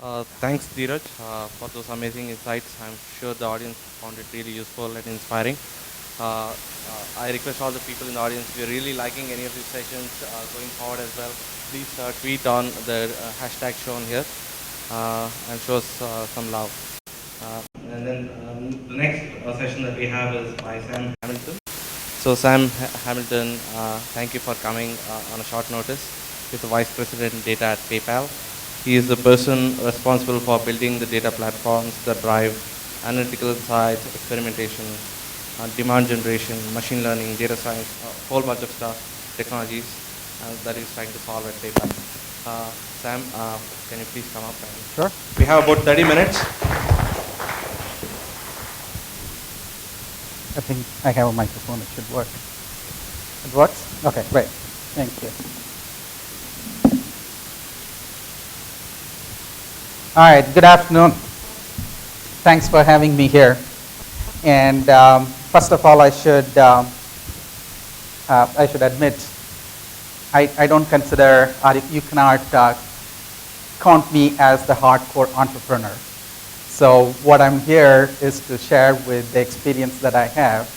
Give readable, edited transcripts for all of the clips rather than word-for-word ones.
Thanks, Dheeraj, for those amazing insights. I'm sure the audience found it really useful and inspiring. I request all the people in the audience, if you're really liking any of these sessions going forward as well, please tweet on the hashtag shown here and show us some love. And then the next session that we have is by Sam Hamilton. So Sam Hamilton, thank you for coming on a short notice. He's the Vice President Data at PayPal. He is the person responsible for building the data platforms that drive analytical insights, experimentation, demand generation, machine learning, data science, a whole bunch of stuff, technologies that he's trying to solve at PayPal. Sam, can you please come up? Sure. We have about 30 minutes. I think I have a microphone. It should work. It works? Okay, great. Thank you. All right, good afternoon. Thanks for having me here. And first of all, I should admit, I don't consider, or you cannot count me as the hardcore entrepreneur. So what I'm here is to share with the experience that I have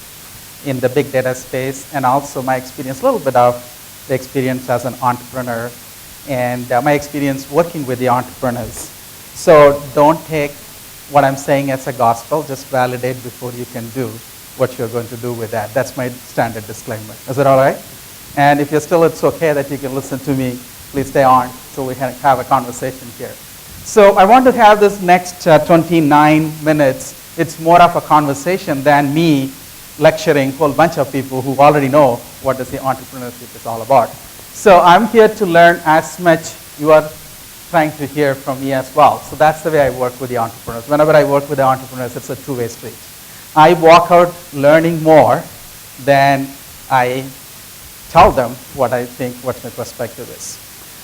in the big data space, and also my experience, a little bit of the experience as an entrepreneur, and my experience working with the entrepreneurs. So don't take what I'm saying as a gospel, just validate before you can do what you're going to do with that. That's my standard disclaimer. Is it all right? And if you're still, it's okay that you can listen to me, please stay on so we can have a conversation here. So I want to have this next 29 minutes. It's more of a conversation than me lecturing a whole bunch of people who already know what is the entrepreneurship is all about. So I'm here to learn as much you are trying to hear from me as well. So that's the way I work with the entrepreneurs. Whenever I work with the entrepreneurs, it's a two-way street. I walk out learning more than I tell them what I think, what my perspective is.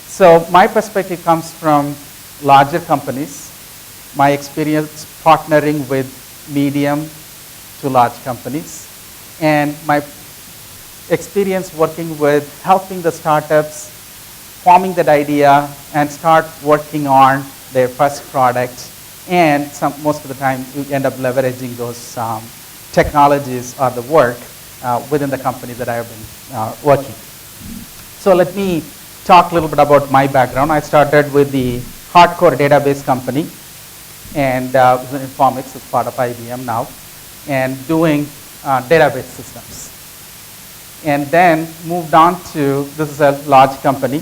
So my perspective comes from larger companies, my experience partnering with medium to large companies, and my experience working with helping the startups, forming that idea, and start working on their first product. And most of the time, you end up leveraging those technologies or the work within the company that I have been working. So let me talk a little bit about my background. I started with the hardcore database company, and was in Informix, as part of IBM now, and doing database systems. And then moved on to, this is a large company,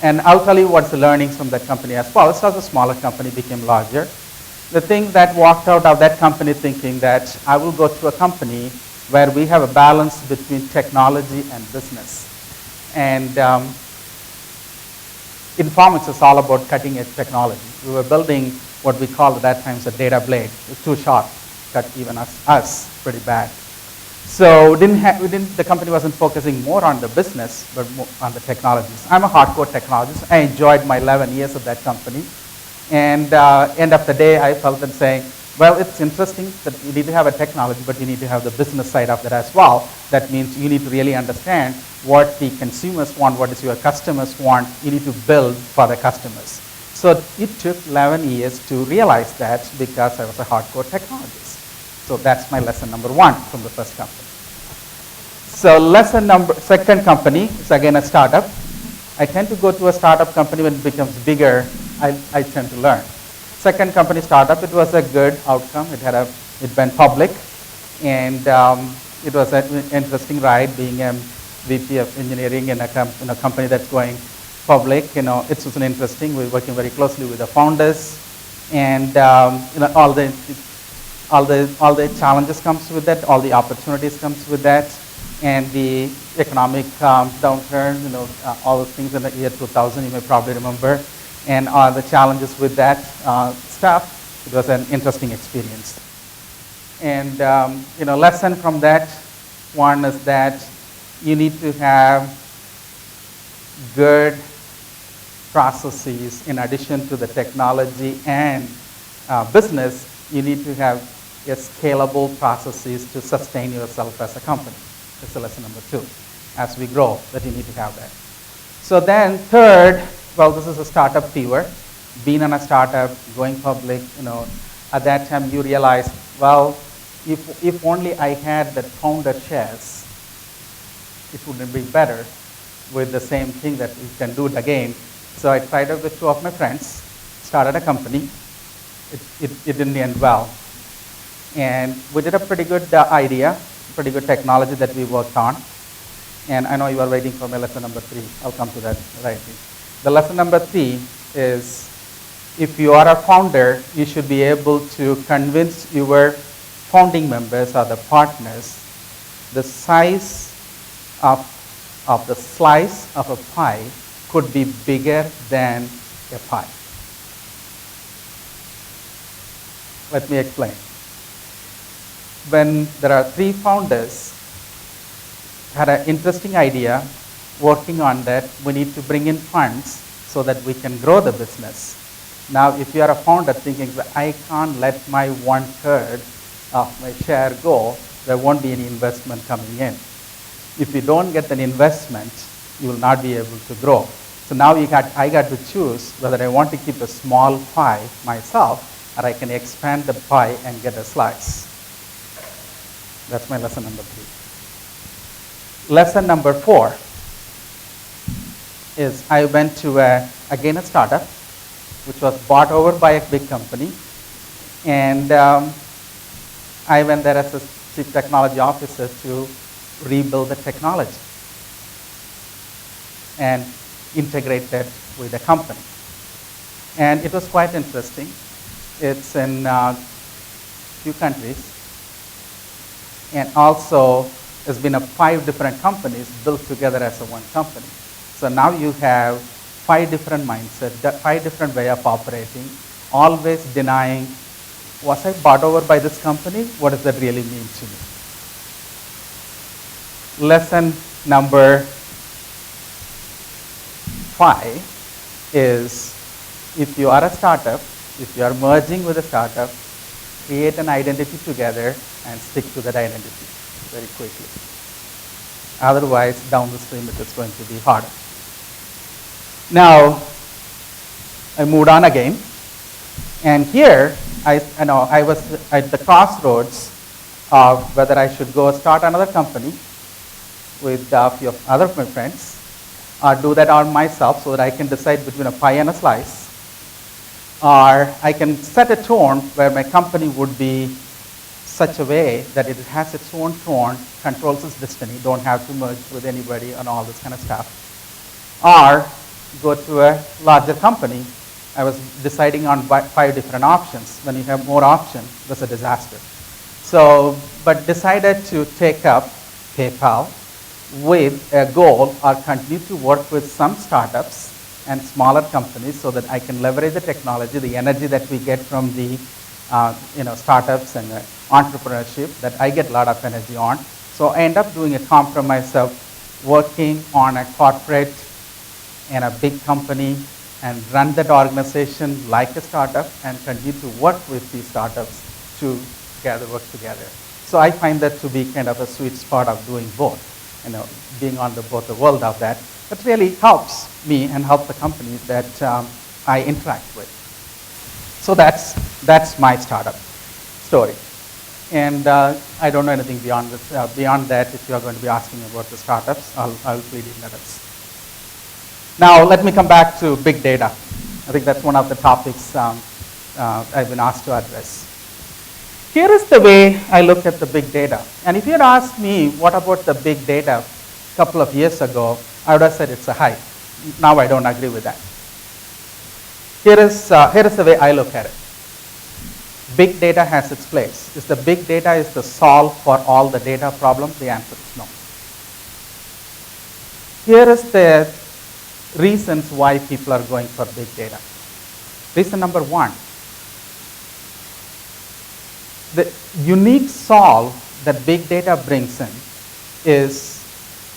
and I'll tell you what's the learnings from that company as well. It was a smaller company, became larger. The thing that walked out of that company thinking that I will go to a company where we have a balance between technology and business. And Informix is all about cutting edge technology. We were building what we called at that time a data blade. It was too sharp, cut even us pretty bad. So the company wasn't focusing more on the business, but more on the technologies. I'm a hardcore technologist. I enjoyed my 11 years of that company. And end of the day, I felt and saying, well, it's interesting that you need to have a technology, but you need to have the business side of that as well. That means you need to really understand what the consumers want, what is your customers want. You need to build for the customers. So it took 11 years to realize that because I was a hardcore technologist. So that's my lesson number one from the first company. So second company is again a startup. I tend to go to a startup company when it becomes bigger, I tend to learn. Second company startup, it was a good outcome. It went public, and it was an interesting ride being a VP of engineering in a company that's going public. It was an interesting. We're working very closely with the founders, and all the challenges comes with that, all the opportunities comes with that, and the economic downturn. All those things in the year 2000, you may probably remember. And the challenges with that stuff, it was an interesting experience. And lesson from that one is that you need to have good processes in addition to the technology and business. You need to have scalable processes to sustain yourself as a company. That's the lesson number two. As we grow, that you need to have that. So then third, well, this is a startup fever. being on a startup, going public, at that time you realize, well, if only I had the founder shares, it would be better with the same thing that we can do it again. So I tried out with two of my friends, started a company. It didn't end well. And we did a pretty good idea, pretty good technology that we worked on. And I know you are waiting for my lesson number 3. I'll come to that right away. The lesson number 3 is, if you are a founder, you should be able to convince your founding members or the partners the size of the slice of a pie could be bigger than a pie. Let me explain. When there are 3 founders had an interesting idea, working on that, we need to bring in funds so that we can grow the business. Now, if you are a founder thinking, I can't let my 1/3 of my share go, there won't be any investment coming in. If you don't get an investment, you will not be able to grow. So now I got to choose whether I want to keep a small pie myself, or I can expand the pie and get a slice. That's my lesson number 3. Lesson number 4 is, I went to again a startup, which was bought over by a big company, and I went there as a chief technology officer to rebuild the technology and integrate that with the company. And it was quite interesting. It's in a few countries, and also there's been 5 different companies built together as one company. So now you have 5 different mindsets, 5 different way of operating, always denying, was I bought over by this company? What does that really mean to me? Lesson number 5 is, if you are a startup, if you are merging with a startup, create an identity together and stick to that identity very quickly. Otherwise, down the stream, it is going to be harder. Now, I moved on again, and here I was at the crossroads of whether I should go start another company with a few other of my friends, or do that on myself so that I can decide between a pie and a slice, or I can set a tone where my company would be such a way that it has its own tone, controls its destiny, don't have to merge with anybody and all this kind of stuff, or go to a larger company. I was deciding on 5 different options. When you have more options, that's a disaster. So, but decided to take up PayPal with a goal, or continue to work with some startups and smaller companies so that I can leverage the technology, the energy that we get from the startups and entrepreneurship that I get a lot of energy on. So I end up doing a compromise of working on a corporate and a big company and run that organization like a startup and continue to work with these startups to work together. So I find that to be kind of a sweet spot of doing both, being on both the world of that. That really helps me and helps the companies that I interact with. So that's my startup story. And I don't know anything beyond this. Beyond that, if you are going to be asking about the startups, I'll plead ignorance. Now, let me come back to big data. I think that's one of the topics I've been asked to address. Here is the way I look at the big data. And if you had asked me, what about the big data a couple of years ago, I would have said it's a hype. Now I don't agree with that. Here is the way I look at it. Big data has its place. Is the big data is the solve for all the data problems? The answer is no. Here is the reasons why people are going for big data. Reason number 1, the unique solve that big data brings in is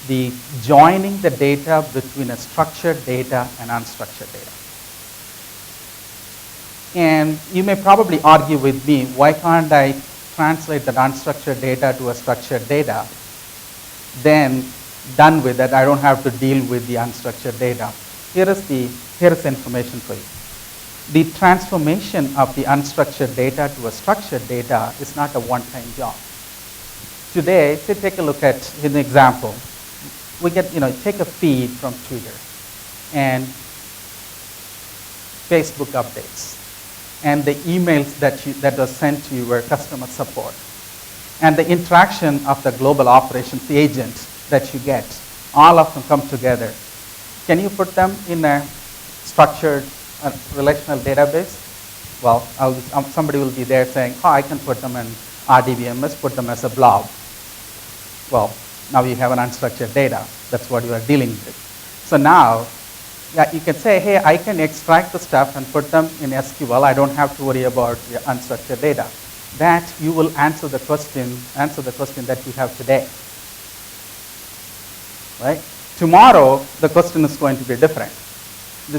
the joining the data between a structured data and unstructured data. And you may probably argue with me, why can't I translate that unstructured data to a structured data? Then done with that, I don't have to deal with the unstructured data. Here is information for you. the transformation of the unstructured data to a structured data is not a one-time job. Today, say take a look at an example. We get, take a feed from Twitter and Facebook updates and the emails that were sent to your customer support and the interaction of the global operations agent that you get. All of them come together. Can you put them in a structured relational database? Well, somebody will be there saying, I can put them in RDBMS, put them as a blob. Well, now you have an unstructured data. That's what you are dealing with. So now, you can say, hey, I can extract the stuff and put them in SQL. I don't have to worry about the unstructured data. That you will answer the question that you have today. Right? Tomorrow, the question is going to be different.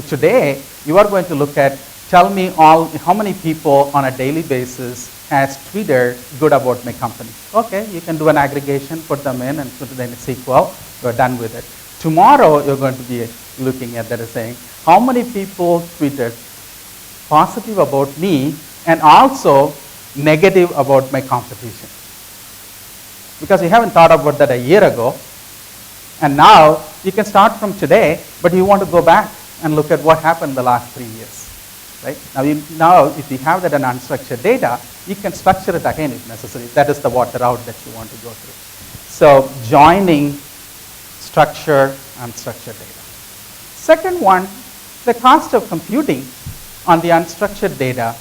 Today, you are going to look at, tell me how many people on a daily basis has Twitter good about my company. Okay, you can do an aggregation, put them in, and put it in a SQL. You're done with it. Tomorrow, you're going to be looking at that and saying, how many people tweeted positive about me and also negative about my competition? Because you haven't thought about that a year ago. And now, you can start from today, but you want to go back and look at what happened the last 3 years. Right? Now, if you have that in unstructured data, you can structure it again if necessary. That is the route that you want to go through. So joining structured and unstructured data. Second one, the cost of computing on the unstructured data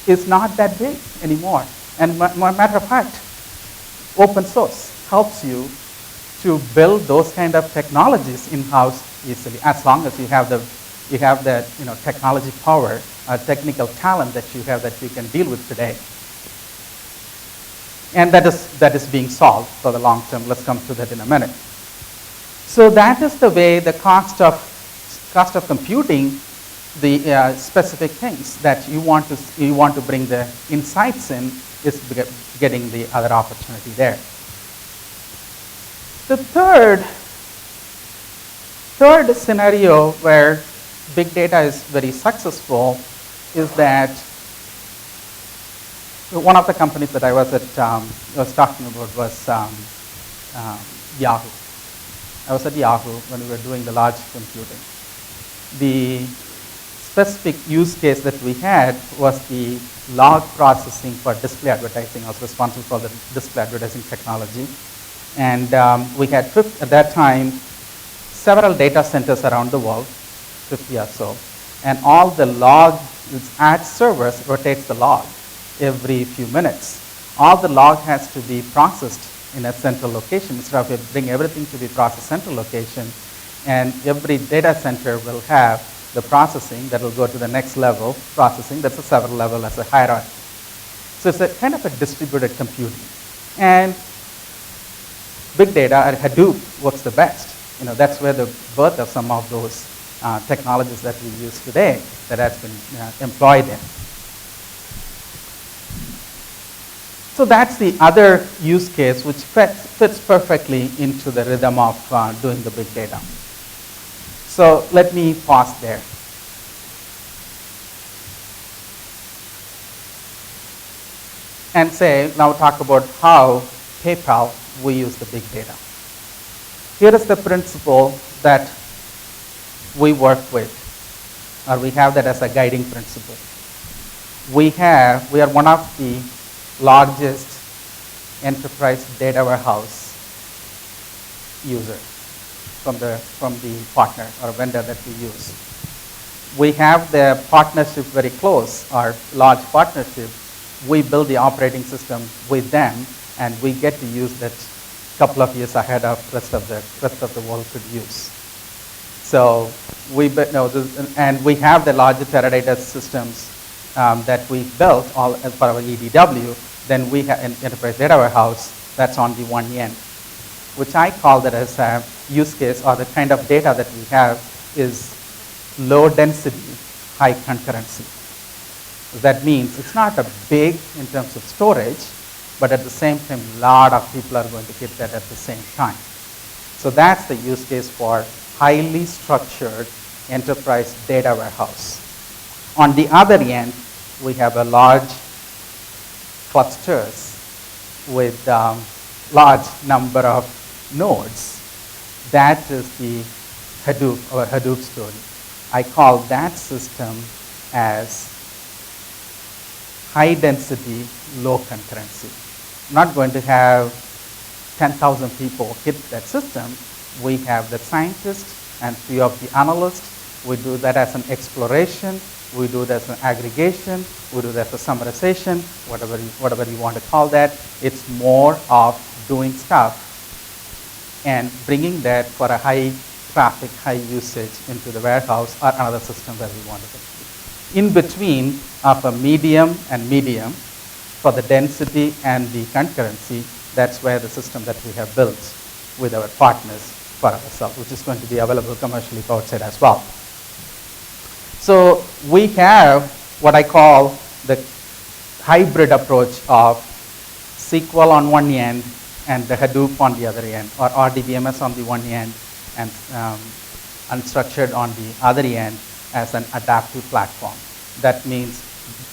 is not that big anymore. And matter of fact, open source helps you to build those kind of technologies in-house easily, as long as you have the technology power, technical talent that you have that you can deal with today. And that is being solved for the long term. Let's come to that in a minute. So that is the way the cost of computing the specific things that you want to bring the insights in is getting the other opportunity there. The third scenario where big data is very successful is that one of the companies that I was talking about was Yahoo. I was at Yahoo when we were doing the large computing. The specific use case that we had was the log processing for display advertising. I was responsible for the display advertising technology. And we had, at that time, several data centers around the world, 50 or so. And all the log ad servers rotates the log every few minutes. All the log has to be processed in a central location. Instead of bring everything to the process central location, and every data center will have the processing that will go to the next level processing. That's a several level as a hierarchy. So it's a kind of a distributed computing. And big data at Hadoop works the best. That's where the birth of some of those technologies that we use today that has been employed in. So that's the other use case which fits perfectly into the rhythm of doing the big data. So let me pause there. And now talk about how PayPal we use the big data. Here is the principle that we work with, or we have that as a guiding principle. We are one of the largest enterprise data warehouse user from the partner or vendor that we use. We have the partnership very close, our large partnership. We build the operating system with them, and we get to use that a couple of years ahead of rest of the world could use. So and we have the larger Teradata systems that we built all as part of our EDW. Then we have an enterprise data warehouse that's on the one end, which I call that as a use case, or the kind of data that we have is low density, high concurrency. That means it's not a big in terms of storage, but at the same time, a lot of people are going to hit that at the same time. So that's the use case for highly structured, enterprise data warehouse. On the other end, we have a large clusters with large number of nodes. That is the Hadoop or Hadoop story. I call that system as high density, low concurrency. I'm not going to have 10,000 people hit that system. We have the scientists and few of the analysts. We do that as an exploration. We do that as an aggregation. We do that as a summarization, whatever you want to call that. It's more of doing stuff and bringing that for a high traffic, high usage into the warehouse or another system where we want it. In between of a medium and medium for the density and the concurrency, that's where the system that we have built with our partners for ourselves, which is going to be available commercially outside as well. So we have what I call the hybrid approach of SQL on one end and the Hadoop on the other end, or RDBMS on the one end and unstructured on the other end as an adaptive platform. That means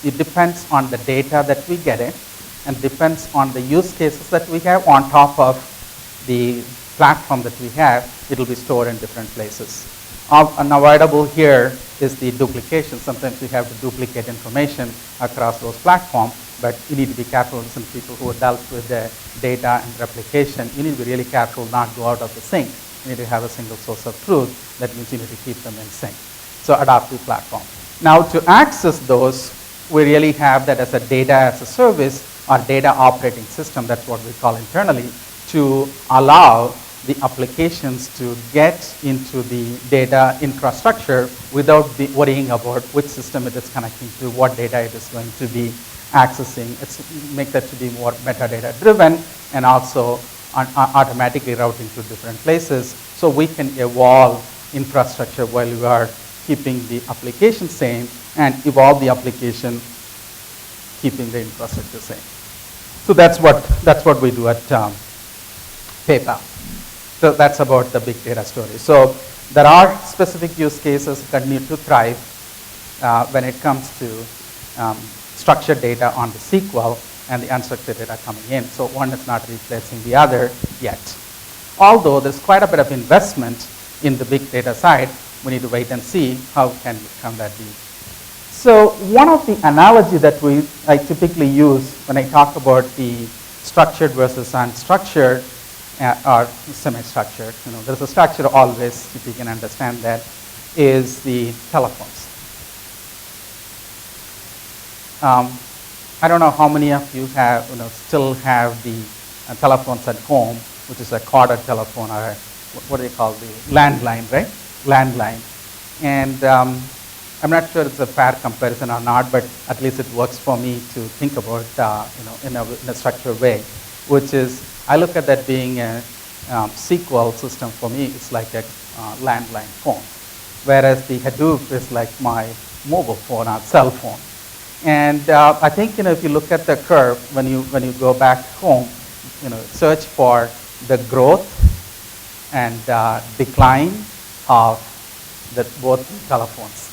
it depends on the data that we get in and depends on the use cases that we have on top of the platform that we have. It will be stored in different places. Unavoidable here is the duplication. Sometimes we have to duplicate information across those platforms, but you need to be careful. Some people who have dealt with the data and replication, you need to be really careful not to go out of the sync. You need to have a single source of truth. That means you need to keep them in sync. So adaptive platform. Now to access those, we really have that as a data as a service or data operating system, that's what we call internally, to allow the applications to get into the data infrastructure without worrying about which system it is connecting to, what data it is going to be accessing. Make that to be more metadata driven and also automatically routing to different places, so we can evolve infrastructure while we are keeping the application same and evolve the application keeping the infrastructure same. So that's what we do at PayPal. So that's about the big data story. So there are specific use cases that continue to thrive when it comes to structured data on the SQL and the unstructured data coming in. So one is not replacing the other yet. Although there's quite a bit of investment in the big data side, we need to wait and see how can that be. So one of the analogy that I typically use when I talk about the structured versus unstructured or semi-structured, there's a structure always, if you can understand that, is the telephones. I don't know how many of you have, still have the telephones at home, which is a corded telephone or what do they call the landline, right? Landline. And I'm not sure it's a fair comparison or not, but at least it works for me to think about, in a structured way, which is I look at that being a SQL system. For me, it's like a landline phone, whereas the Hadoop is like my mobile phone or cell phone. And I think if you look at the curve when you go back home, search for the growth and decline of both telephones,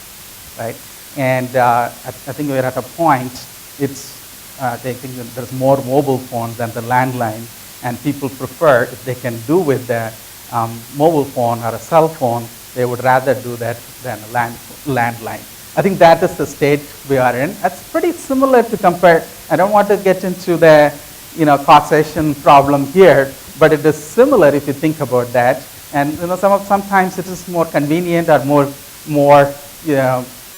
right? And I think we're at a point. They think that there's more mobile phones than the landline, and people prefer, if they can do with the mobile phone or a cell phone, they would rather do that than a landline. I think that is the state we are in. That's pretty similar to compare. I don't want to get into the causation problem here, but it is similar if you think about that. And sometimes it is more convenient or more